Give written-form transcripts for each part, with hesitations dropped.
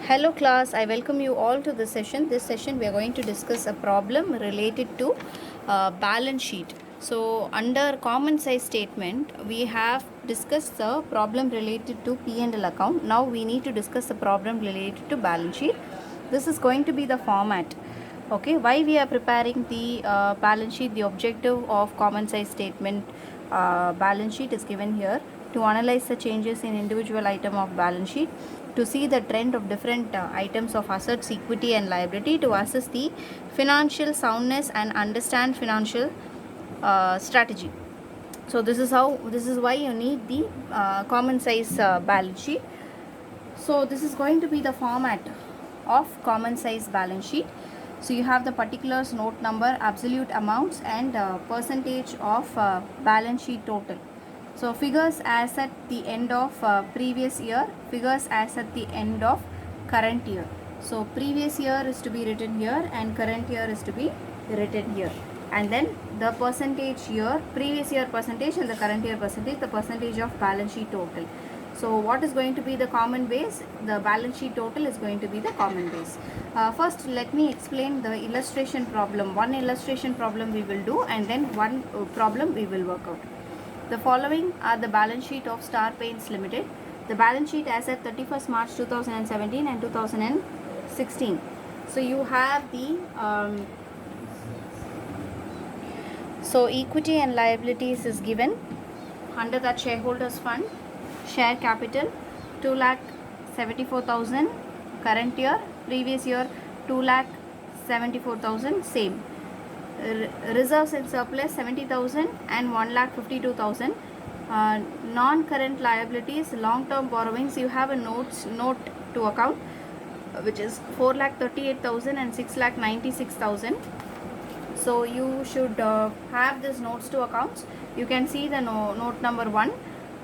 Hello class, I welcome you all to this session. This session we are going to discuss a problem related to balance sheet. So under common size statement we have discussed the problem related to P&L account. Now we need to discuss the problem related to balance sheet. This is going to be the format. Okay, why we are preparing the balance sheet? The objective of common size statement balance sheet is given here to analyze the changes in individual item of balance sheet, to see the trend of different items of assets, equity and liability, to assess the financial soundness and understand financial strategy. So this is why you need the common size balance sheet. So this is going to be the format of common size balance sheet. So you have the particulars, note number, absolute amounts and percentage of balance sheet total. So figures as at the end of previous year, figures as at the end of current year. So previous year is to be written here and current year is to be written here. And then the percentage here, previous year percentage and the current year percentage, the percentage of balance sheet total. So what is going to be the common base? The balance sheet total is going to be the common base. First let me explain the illustration problem. One illustration problem we will do and then one problem we will work out. The following are the balance sheet of Star Paints Limited. The balance sheet as at 31st March 2017 and 2016. So you have the so equity and liabilities is given. Under that, shareholders fund, share capital 2,74,000 current year, previous year 2,74,000 same. Reserves and surplus 70,000 and 1,52,000. Non-current liabilities, long-term borrowings, you have a note to account which is 4,38,000 and 6,96,000. So you should have these notes to accounts. You can see the note number 1,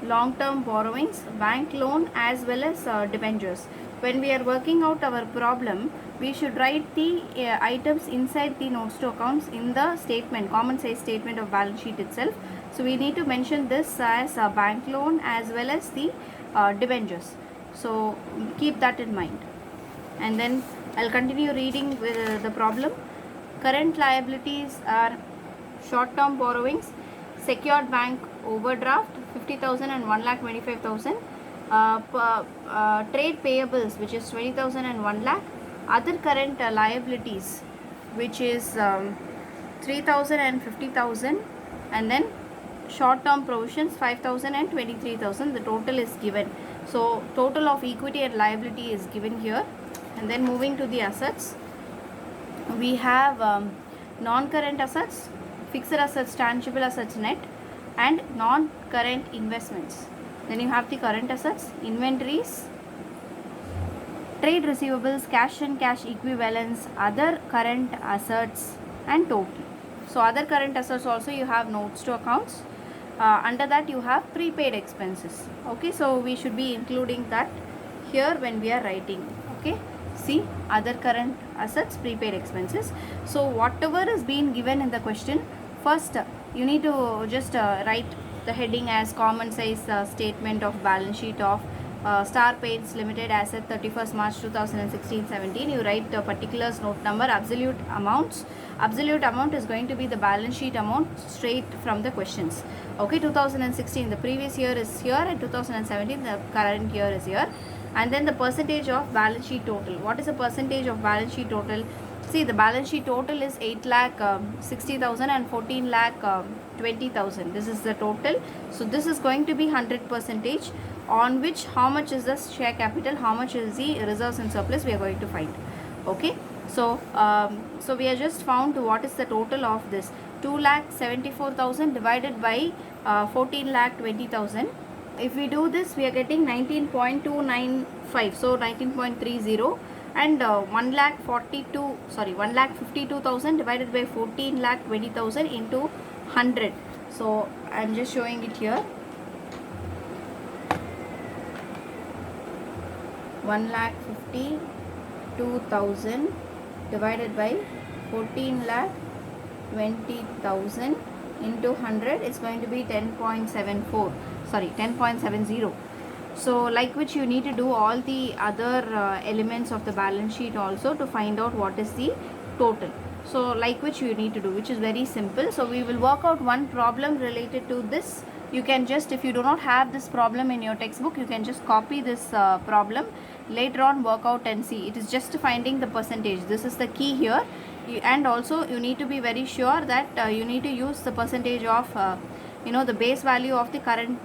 long-term borrowings, bank loan as well as debentures. When we are working out our problem, we should write the items inside the notes to accounts in the statement, common size statement of balance sheet itself. So we need to mention this as a bank loan as well as the debentures. So keep that in mind. And then I'll continue reading with the problem. Current liabilities are short-term borrowings, secured bank overdraft 50,000 and 1,25,000. Trade payables which is 20,000 and 1 lakh. Other current liabilities which is 3,000 and 50,000, and then short-term provisions 5,000 and 23,000. The total is given. So total of equity and liability is given here. And then moving to the assets, we have non-current assets, fixed assets, tangible assets net, and non-current investments. Then you have the current assets, inventories, trade receivables, cash and cash equivalents, other current assets and total. So other current assets also you have notes to accounts. Under that you have prepaid expenses. Okay, so we should be including that here when we are writing. Okay, see, other current assets, prepaid expenses. So whatever is being given in the question, first you need to just write the heading as common size statement of balance sheet of Star Paints Limited as at 31st March 2016-17. You write the particulars, note number, absolute amounts. Absolute amount is going to be the balance sheet amount straight from the questions. Okay, 2016 the previous year is here and 2017 the current year is here. And then the percentage of balance sheet total. What is the percentage of balance sheet total? See, the balance sheet total is 8,60,000 and 14,20,000. This is the total. So this is going to be 100%, on which how much is the share capital, how much is the reserves and surplus we are going to find. Okay, so so we have just found what is the total of this. 2,74,000 divided by 14,20,000. If we do this, we are getting 19.295, so 19.30, and 1,52,000 divided by 14,20,000 into 100. So I am just showing it here. 1,52,000 divided by 14,20,000 into 100 is going to be 10.70. So like which you need to do all the other elements of the balance sheet also to find out what is the total. So like which you need to do, which is very simple. So we will work out one problem related to this. You can just, if you do not have this problem in your textbook, you can just copy this problem, later on work out and see. It is just finding the percentage. This is the key here. And also you need to be very sure that you need to use the percentage of the base value of the current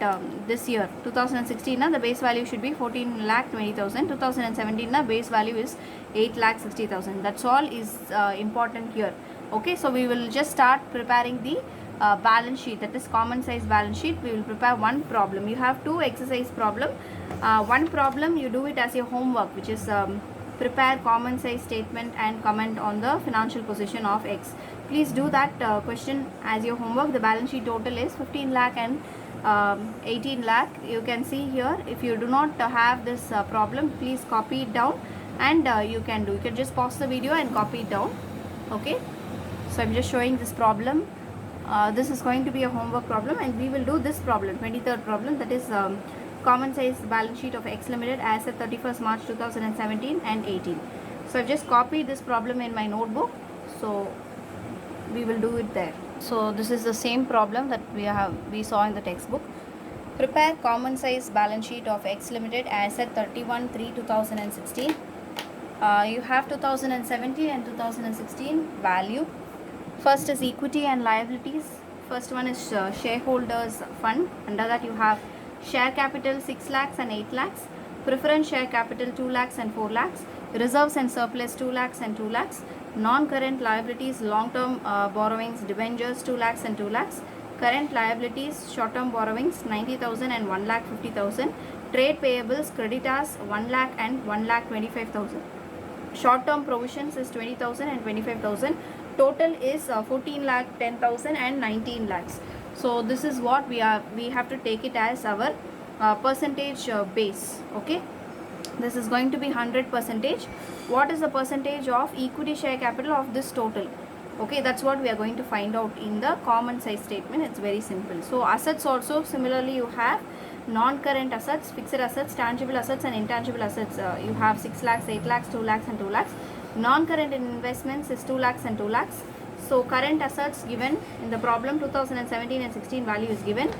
this year 2016 the base value should be 14,20,000. 2017 base value is 8,60,000. That's all is important here. Okay, so we will just start preparing the balance sheet, that is common size balance sheet. We will prepare one problem. You have two exercise problem. One problem you do it as your homework, which is prepare common size statement and comment on the financial position of X. Please do that question as your homework. The balance sheet total is 15 lakh and 18 lakh. You can see here. If you do not have this problem, please copy it down, and you can just pause the video and copy it down. Okay, so I'm just showing this problem. This is going to be a homework problem, and we will do this problem, 23rd problem, that is common size balance sheet of X Limited as at 31st March 2017 and 18. So I've just copied this problem in my notebook, so we will do it there. So this is the same problem that we saw in the textbook. Prepare common size balance sheet of X Limited as at 31/3/2016. You have 2017 and 2016 value. First is equity and liabilities. First one is shareholders fund. Under that you have share capital 6 lakhs and 8 lakhs. Preference share capital 2 lakhs and 4 lakhs. Reserves and surplus 2 lakhs and 2 lakhs. Non-current liabilities, long-term borrowings, debentures 2 lakhs and 2 lakhs. Current liabilities, short-term borrowings 90,000 and 1,50,000. Trade payables, creditors 1 lakh and 1,25,000. Short-term provisions is 20,000 and 25,000. Total is 14 lakh, 10,000 and 19 lakhs. So this is what we have to take it as our percentage base. Okay, this is going to be 100%. What is the percentage of equity share capital of this total? Okay, that's what we are going to find out in the common size statement. It's very simple. So assets also similarly you have non-current assets, fixed assets, tangible assets and intangible assets. You have 6 lakhs, 8 lakhs, 2 lakhs and 2 lakhs. Non-current investments is 2 lakhs and 2 lakhs. So current assets given in the problem 2017 and 16 value is given.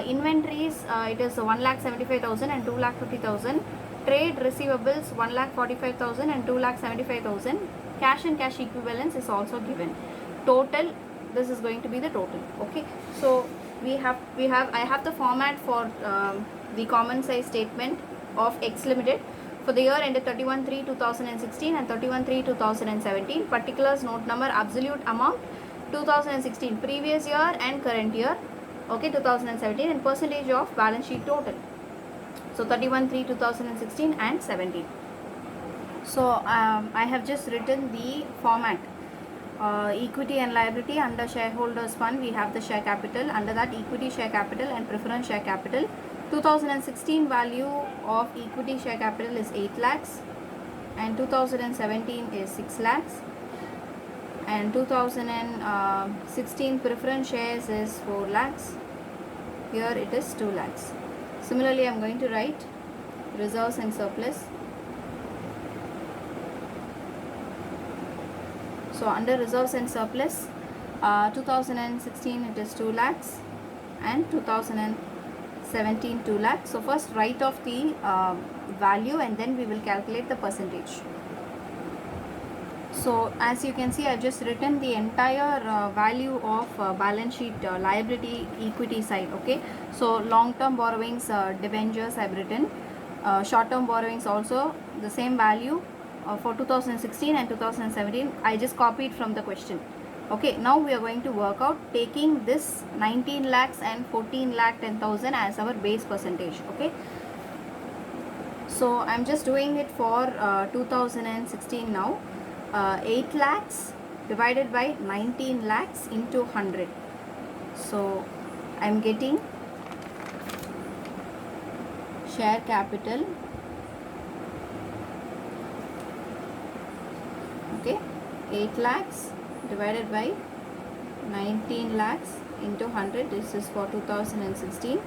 Inventories it is 1,75,000 and 2,50,000. Trade receivables 1,45,000 and 2,75,000. Cash and cash equivalents is also given. Total, this is going to be the total. Okay, so I have the format for the common size statement of X Limited for the year ended 31/3/2016 and 31/3/2017. Particulars, note number, absolute amount 2016, previous year and current year. Okay, 2017, and percentage of balance sheet total. So 31/3/2016 and 17. So I have just written the format. Equity and liability, under shareholders fund we have the share capital. Under that equity share capital and preference share capital. 2016 value of equity share capital is 8 lakhs and 2017 is 6 lakhs, and 2016 preference shares is 4 lakhs. Here it is 2 lakhs. Similarly, I am going to write reserves and surplus. So under reserves and surplus, 2016 it is 2 lakhs and 2017 2 lakhs. So first write off the value and then we will calculate the percentage. So as you can see, I just written the entire value of balance sheet liability equity side. Okay, so long term borrowings, debentures I have written. Short term borrowings also the same value for 2016 and 2017. I just copied from the question. Okay, now we are going to work out taking this 19 lakhs and 14 lakh 10,000 as our base percentage. Okay, so I am just doing it for 2016 now. 8 lakhs divided by 19 lakhs into 100. So I am getting share capital. Okay, 8 lakhs divided by 19 lakhs into 100. This is for 2016.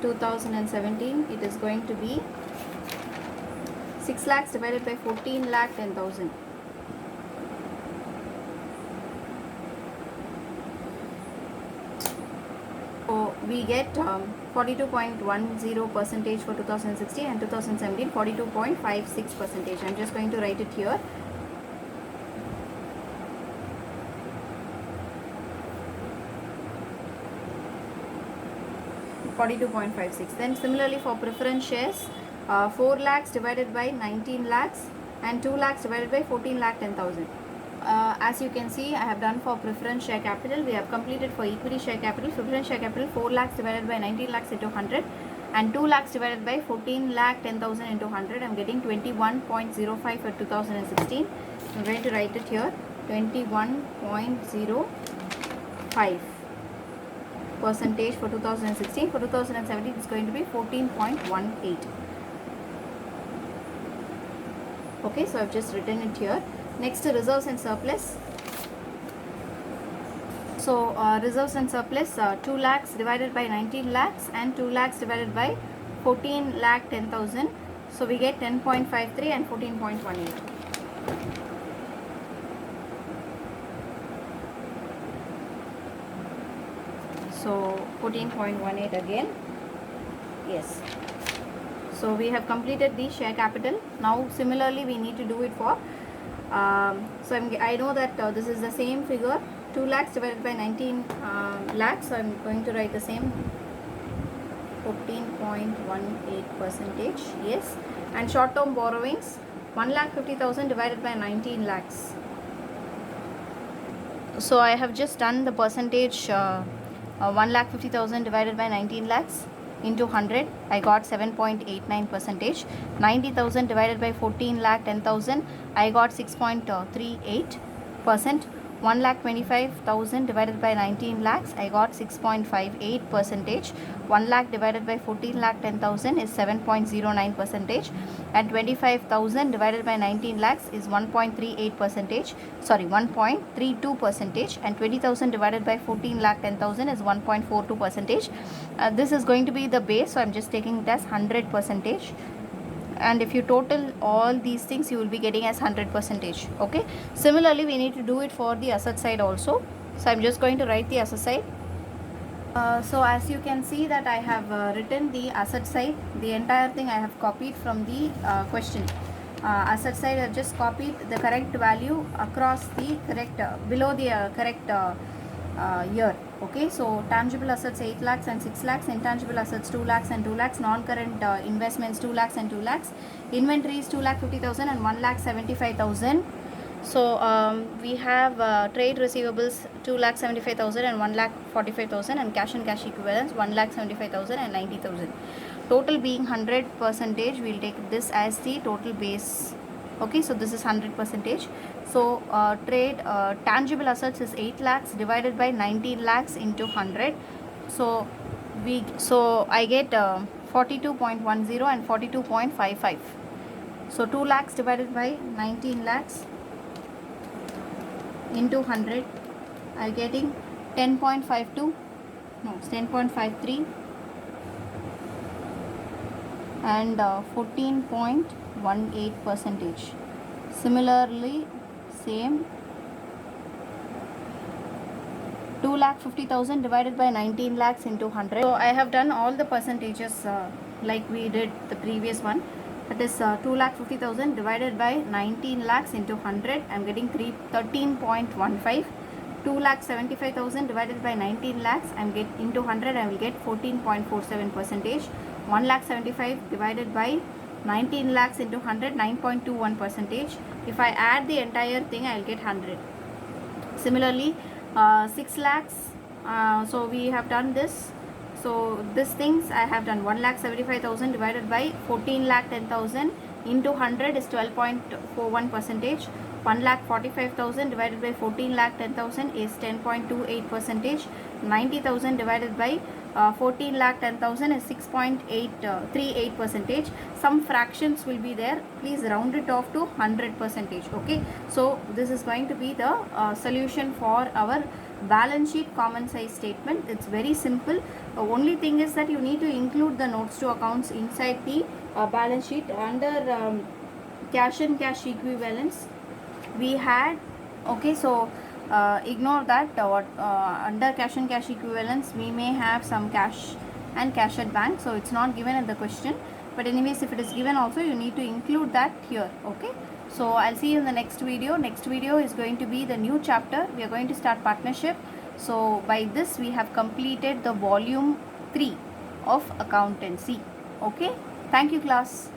2017, it is going to be 6 lakhs divided by 14 lakh 10,000. So we get 42.10 percentage for 2016 and 2017 42.56 percentage. I'm just going to write it here. $42.56. Then similarly for preference shares, 4 lakhs divided by 19 lakhs and 2 lakhs divided by 14 lakh 10,000. As you can see, I have done for preference share capital. We have completed for equity share capital. Preference share capital 4 lakhs divided by 19 lakhs into 100 and 2 lakhs divided by 14 lakh 10,000 into 100. I'm getting 21.05 for 2016. I'm going to write it here, 21.05 percentage for 2016. For 2017 it's going to be 14.18. Okay, so I've just written it here. Next, reserves and surplus. So reserves and surplus, 2 lakhs divided by 19 lakhs and 2 lakhs divided by 14 lakh 10,000. So we get 10.53 and 14.18. So 14.18 again. Yes. So we have completed the share capital. Now similarly we need to do it for I know that this is the same figure, 2 lakhs divided by 19 lakhs. So I'm going to write the same, 14.18 percentage. Yes. And short term borrowings, 1,50,000 divided by 19 lakhs. So I have just done the percentage, 1,50,000 divided by 19 lakhs into 100. I got 7.89 percentage. 90,000 divided by 14 lakh 10,000. I got 6.38 percent. 1,25,000 divided by 19 lakhs. I got 6.58 percentage. 1 lakh divided by 14 lakh 10,000 is 7.09 percentage. And 25,000 divided by 19 lakhs is 1.38 percentage. Sorry, 1.32 percentage. And 20,000 divided by 14 lakh 10,000 is 1.42 percentage. This is going to be the base, so I'm just taking it as 100 percentage. And if you total all these things, you will be getting as 100 percentage. Okay. Similarly, we need to do it for the asset side also. So I'm just going to write the asset side. So as you can see that I have written the asset side. The entire thing I have copied from the question. Asset side I have just copied the correct value across the correct below the correct year. Okay, so tangible assets 8 lakhs and 6 lakhs, intangible assets 2 lakhs and 2 lakhs, non-current investments 2 lakhs and 2 lakhs, inventories 2,50,000 and 1,75,000. So we have trade receivables 2,75,000 and 1,45,000, and cash and cash equivalents 1,75,000 and 90,000. Total being 100 percentage, we'll take this as the total base. Okay, so this is 100 percentage. So trade tangible assets is 8 lakhs divided by 19 lakhs into 100. So I get 42.10 and 42.55. So 2 lakhs divided by 19 lakhs into 100, I'm getting 10.52, no, it's 10.53 and 14.18 percentage. Similarly, same, 2,50,000 divided by 19 lakhs into 100. So I have done all the percentages like we did the previous one. That is 2,50,000 divided by 19 lakhs into 100. I am getting 13.15. 2,75,000 divided by 19 lakhs. I am get into 100. I will get 14.47 percentage. 1,75,000 divided by 19 lakhs into 100, 9.21 percentage. If I add the entire thing, I will get 100. Similarly, 6 lakhs. So we have done this. So these things I have done. 1,75,000 divided by 14 lakh 10,000 into 100 is 12.41 percentage. 1,45,000 divided by 14 lakh 10,000 is 10.28 percentage. 90,000 divided by 14 lakh 10,000 is 6.38 percentage. Some fractions will be there. Please round it off to 100 percentage. Okay. So this is going to be the solution for our balance sheet common size statement. It's very simple. The only thing is that you need to include the notes to accounts inside the balance sheet. Under cash and cash equivalents we had, okay, so ignore that. Under cash and cash equivalents we may have some cash and cash at bank, so it's not given in the question, but anyways if it is given also you need to include that here. Okay, so I'll see you in the next video. Next video is going to be the new chapter. We are going to start partnership. So by this we have completed the volume 3 of accountancy. Okay, thank you class.